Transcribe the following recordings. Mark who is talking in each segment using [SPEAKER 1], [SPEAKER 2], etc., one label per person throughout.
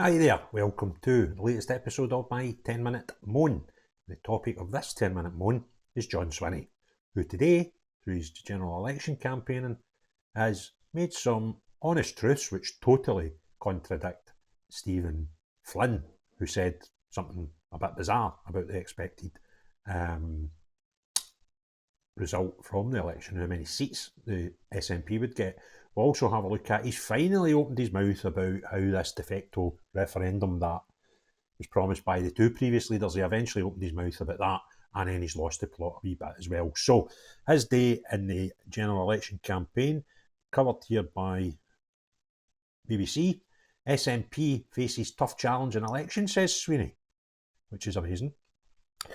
[SPEAKER 1] Hi there, welcome to the latest episode of my 10-minute moan. The topic of this 10-minute moan is John Swinney, who today, through his general election campaigning, has made some honest truths which totally contradict Stephen Flynn, who said something a bit bizarre about the expected result from the election, how many seats the SNP would get. We'll also have a look at, he's finally opened his mouth about how this de facto referendum that was promised by the two previous leaders, he eventually opened his mouth about that, and then he's lost the plot a wee bit as well. So his day in the general election campaign, covered here by BBC. SNP faces tough challenge in election, says Swinney, which is amazing.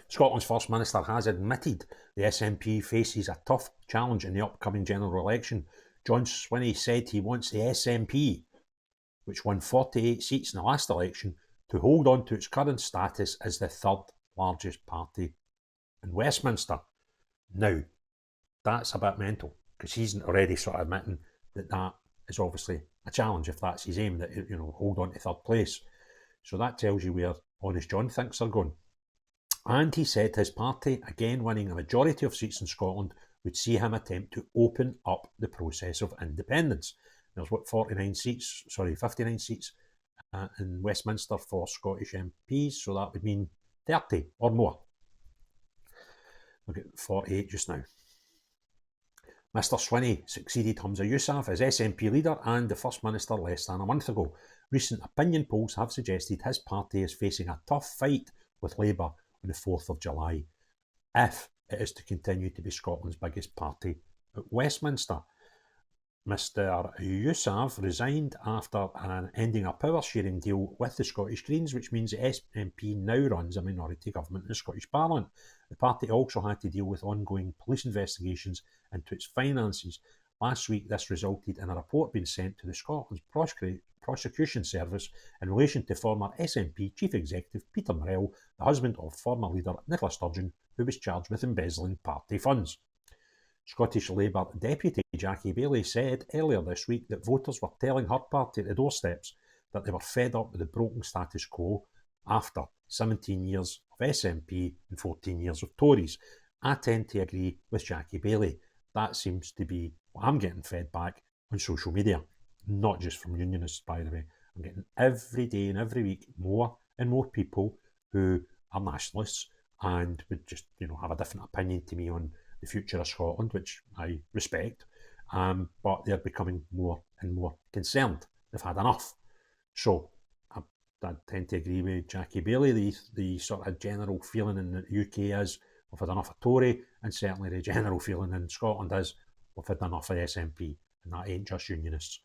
[SPEAKER 1] Scotland's First Minister has admitted the SNP faces a tough challenge in the upcoming general election. John Swinney said he wants the SNP, which won 48 seats in the last election, to hold on to its current status as the third largest party in Westminster. Now, that's a bit mental, because he's already sort of admitting that that is obviously a challenge, if that's his aim, that, hold on to third place. So that tells you where Honest John thinks they're going. And he said his party, again winning a majority of seats in Scotland, would see him attempt to open up the process of independence. There's 59 seats in Westminster for Scottish MPs, so that would mean 30 or more. Look at 48 just now. Mr Swinney succeeded Humza Yousaf as SNP leader and the First Minister less than a month ago. Recent opinion polls have suggested his party is facing a tough fight with Labour on the 4th of July, if it is to continue to be Scotland's biggest party at Westminster. Mr Yousaf resigned after ending a power-sharing deal with the Scottish Greens, which means the SNP now runs a minority government in the Scottish Parliament. The party also had to deal with ongoing police investigations into its finances. Last week, this resulted in a report being sent to the Scotland's Prosecution Service in relation to former SNP Chief Executive Peter Morrell, the husband of former leader Nicola Sturgeon, who was charged with embezzling party funds. Scottish Labour Deputy Jackie Baillie said earlier this week that voters were telling her party at the doorsteps that they were fed up with the broken status quo after 17 years of SNP and 14 years of Tories. I tend to agree with Jackie Baillie. That seems to be what I'm getting fed back on social media, not just from unionists, by the way. I'm getting every day and every week more and more people who are nationalists and would just, have a different opinion to me on the future of Scotland, which I respect, but they're becoming more and more concerned. They've had enough. So I tend to agree with Jackie Baillie. The sort of general feeling in the UK is we've had enough of Tory, and certainly the general feeling in Scotland is we've had enough of SNP, and that ain't just unionists.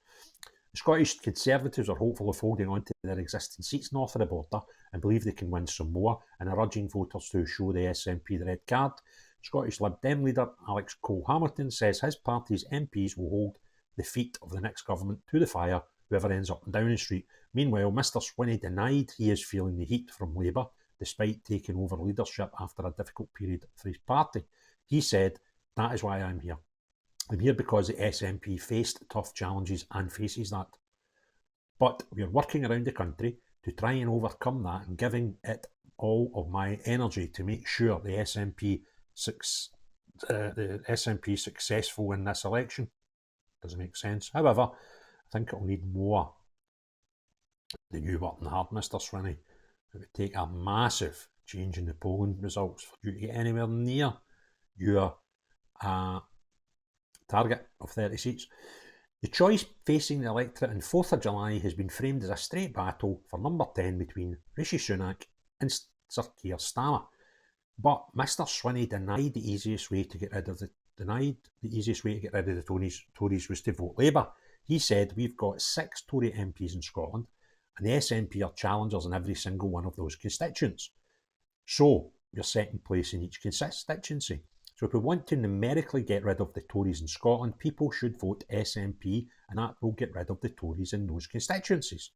[SPEAKER 1] The Scottish Conservatives are hopeful of holding on to their existing seats north of the border and believe they can win some more, and are urging voters to show the SNP the red card. Scottish Lib Dem leader Alex Cole-Hamilton says his party's MPs will hold the feet of the next government to the fire, whoever ends up in Downing Street. Meanwhile, Mr Swinney denied he is feeling the heat from Labour, despite taking over leadership after a difficult period for his party. He said, "That is why I'm here. I'm here because the SNP faced tough challenges and faces that. But we're working around the country to try and overcome that and giving it all of my energy to make sure the SNP successful in this election." Doesn't make sense. However, I think it'll need more than you working hard, Mr Swinney. It would take a massive change in the polling results for you to get anywhere near your target of 30 seats. The choice facing the electorate on 4th of July has been framed as a straight battle for number 10 between Rishi Sunak and Sir Keir Starmer. But Mr Swinney denied the easiest way to get rid of the Tories was to vote Labour. He said, "We've got 6 Tory MPs in Scotland, and the SNP are challengers in every single one of those constituents. So we're second place in each constituency. So if we want to numerically get rid of the Tories in Scotland, people should vote SNP, and that will get rid of the Tories in those constituencies."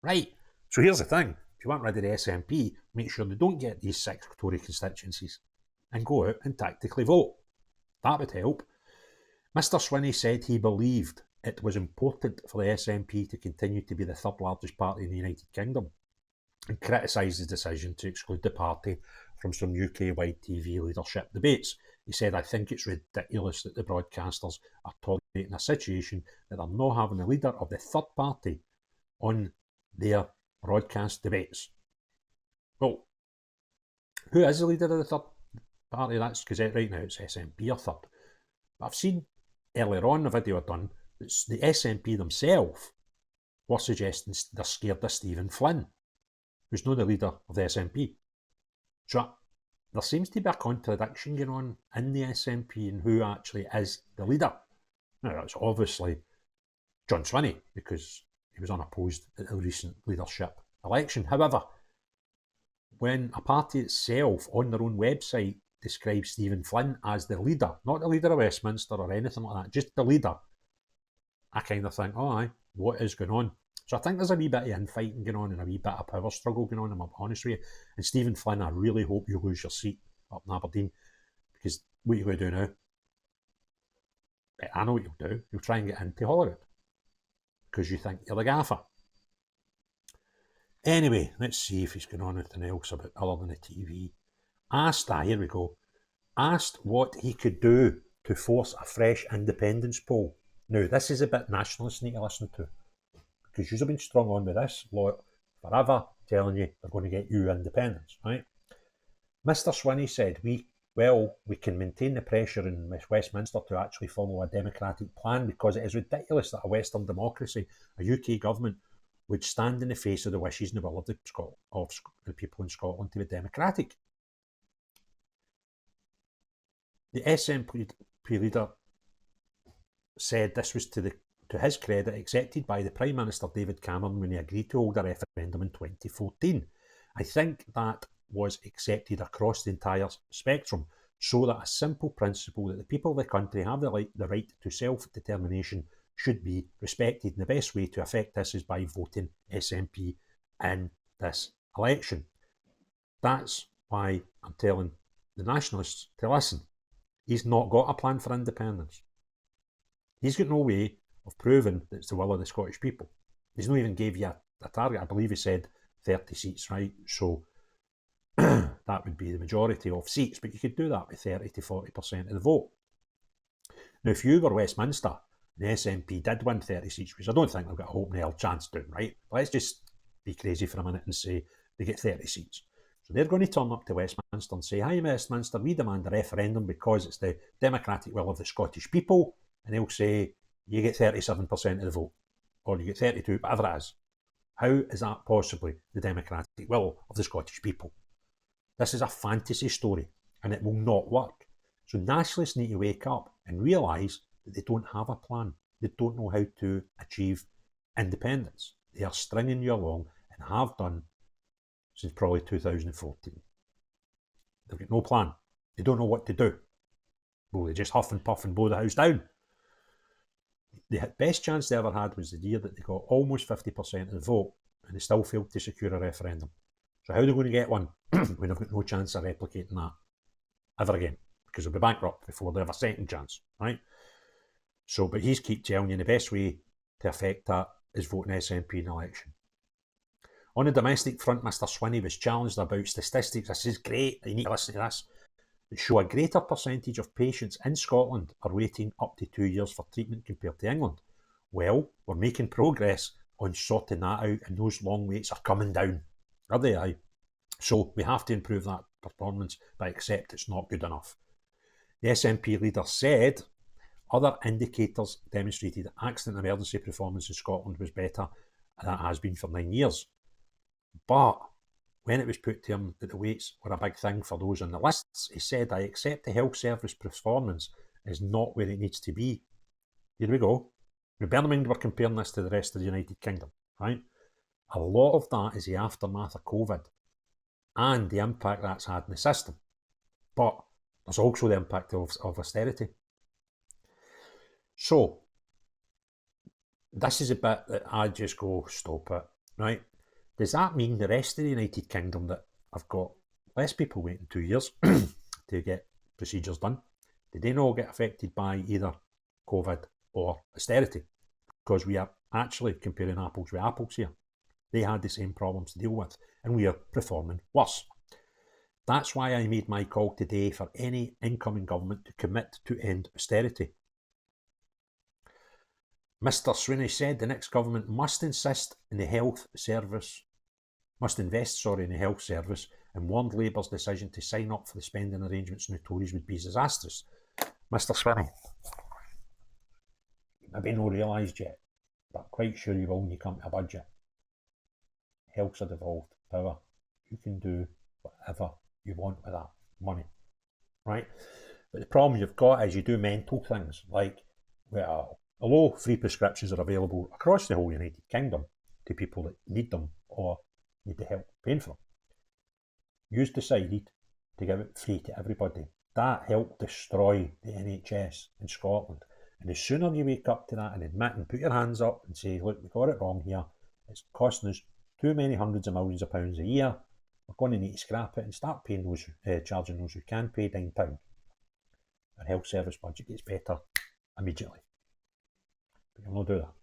[SPEAKER 1] Right, so here's the thing. If you want rid of the SNP, make sure they don't get these 6 Tory constituencies and go out and tactically vote. That would help. Mr Swinney said he believed it was important for the SNP to continue to be the third largest party in the United Kingdom, and criticised the decision to exclude the party from some UK-wide TV leadership debates. He said, "I think it's ridiculous that the broadcasters are tolerating a situation that they're not having the leader of the third party on their broadcast debates." Well, who is the leader of the third party? That's because right now it's SNP or third. But I've seen earlier on the video I've done that the SNP themselves were suggesting they're scared of Stephen Flynn, who's not the leader of the SNP. So there seems to be a contradiction going on in the SNP and who actually is the leader. Now, it's obviously John Swinney, because he was unopposed at the recent leadership election. However, when a party itself on their own website describes Stephen Flynn as the leader, not the leader of Westminster or anything like that, just the leader, I kind of think, oh aye, what is going on? So I think there's a wee bit of infighting going on and a wee bit of power struggle going on, I'm honest with you. And Stephen Flynn, I really hope you lose your seat up in Aberdeen, because what you're going to do now, I know what you'll do, you'll try and get into Holyrood, because you think you're the gaffer. Anyway, let's see if he's going on anything else about other than the TV. Here we go. Asked what he could do to force a fresh independence poll. Now, this is a bit Nationalists need to listen to, because you've been strung on with this lot forever, telling you they're going to get you independence, right? Mr. Swinney said, we can maintain the pressure in Westminster to actually follow a democratic plan, because it is ridiculous that a Western democracy, a UK government, would stand in the face of the wishes and the will of the people in Scotland to be democratic. The SNP leader said this was, to his credit, accepted by the Prime Minister David Cameron when he agreed to hold a referendum in 2014. I think that was accepted across the entire spectrum, so that a simple principle that the people of the country have the right to self-determination should be respected. And the best way to affect this is by voting SNP in this election. That's why I'm telling the Nationalists to listen. He's not got a plan for independence. He's got no way of proving that it's the will of the Scottish people. He's not even gave you a target. I believe he said 30 seats, right? So that would be the majority of seats, but you could do that with 30 to 40% of the vote. Now, if you were Westminster and the SNP did win 30 seats, which I don't think they've got a hope in hell chance doing, right? Let's just be crazy for a minute and say they get 30 seats. So they're going to turn up to Westminster and say, "Hi, Westminster, we demand a referendum because it's the democratic will of the Scottish people." And they'll say, "You get 37% of the vote, or you get 32, whatever it is." How is that possibly the democratic will of the Scottish people? This is a fantasy story, and it will not work. So Nationalists need to wake up and realise that they don't have a plan. They don't know how to achieve independence. They are stringing you along, and have done since probably 2014. They've got no plan. They don't know what to do. Well, they just huff and puff and blow the house down. The best chance they ever had was the year that they got almost 50% of the vote, and they still failed to secure a referendum. So how are they going to get one when they've got no chance of replicating that ever again? Because they'll be bankrupt before they have a second chance, right? So, but he's keep telling you the best way to affect that is voting SNP in the election. On the domestic front, Mr. Swinney was challenged about statistics. This is great, you need to listen to this. That show a greater percentage of patients in Scotland are waiting up to 2 years for treatment compared to England. Well, we're making progress on sorting that out, and those long waits are coming down. Are they? Aye. So we have to improve that performance, but accept it's not good enough. The SNP leader said other indicators demonstrated that accident emergency performance in Scotland was better than it has been for 9 years. But when it was put to him that the waits were a big thing for those on the lists, he said, "I accept the health service performance is not where it needs to be." Here we go. Now, bear in mind we're comparing this to the rest of the United Kingdom, right? A lot of that is the aftermath of COVID and the impact that's had in the system. But there's also the impact of austerity. So this is a bit that I just go, stop it, right? Does that mean the rest of the United Kingdom that I've got less people waiting 2 years to get procedures done? Did they not get affected by either COVID or austerity? because we are actually comparing apples with apples here. They had the same problems to deal with, and we are performing worse. That's why I made my call today for any incoming government to commit to end austerity. Mr. Swinney said the next government must invest in the health service, and warned Labour's decision to sign up for the spending arrangements and the Tories would be disastrous. Mr. Swinney, maybe not realised yet, but I'm quite sure you will when you come to a budget. Health's a devolved power. You can do whatever you want with that money, right? But the problem you've got is you do mental things like, well, although free prescriptions are available across the whole United Kingdom to people that need them or need the help paying for them, you've decided to give it free to everybody. That helped destroy the NHS in Scotland. And the sooner you wake up to that and admit and put your hands up and say, look, we got it wrong here, it's costing us too many hundreds of millions of pounds a year, we're going to need to scrap it and start paying those, charging those who can pay £9. Our health service budget gets better immediately. But you'll not do that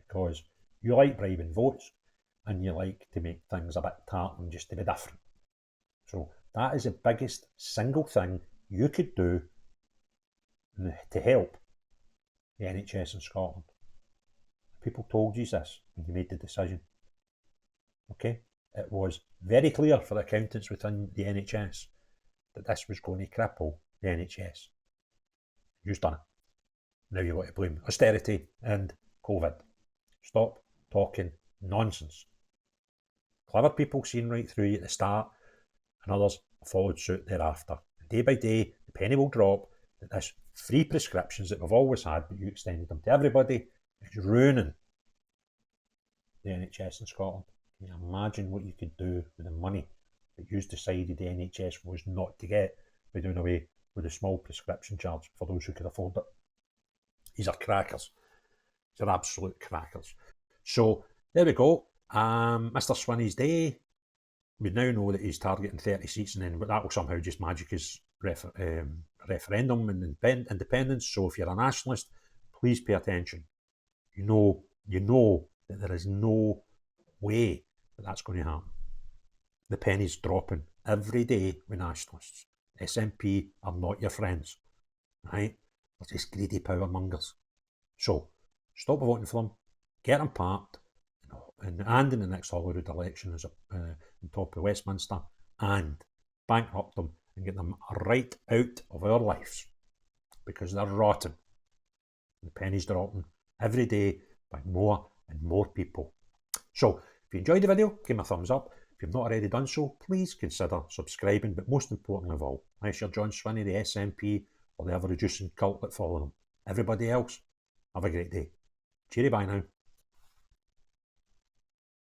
[SPEAKER 1] because you like bribing votes and you like to make things a bit tartan just to be different. So that is the biggest single thing you could do to help the NHS in Scotland. People told you this when you made the decision. Okay? It was very clear for the accountants within the NHS that this was going to cripple the NHS. You've done it. Now you want to blame austerity and COVID. Stop talking nonsense. Clever people seen right through you at the start, and others followed suit thereafter. And day by day, the penny will drop that this free prescriptions that we've always had, but you extended them to everybody, is ruining the NHS in Scotland. Can you imagine what you could do with the money that you decided the NHS was not to get by doing away with a small prescription charge for those who could afford it? These are crackers. These are absolute crackers. So there we go. Mr. Swinney's day. We now know that he's targeting 30 seats, and then that will somehow just magic his referendum and independence. So if you're a nationalist, please pay attention. You know that there is no way that that's going to happen. The penny's dropping every day with nationalists. SNP are not your friends, right? They're just greedy power mongers. So stop voting for them, get them parked, and in the next Holyrood election as on top of Westminster, and bankrupt them and get them right out of our lives because they're rotten. The penny's dropping every day by more and more people. So if you enjoyed the video, give me a thumbs up. If you've not already done so, please consider subscribing, but most importantly of all, unless you're John Swinney, the SNP, or the ever-reducing cult that follow them. Everybody else, have a great day. Cheery bye now.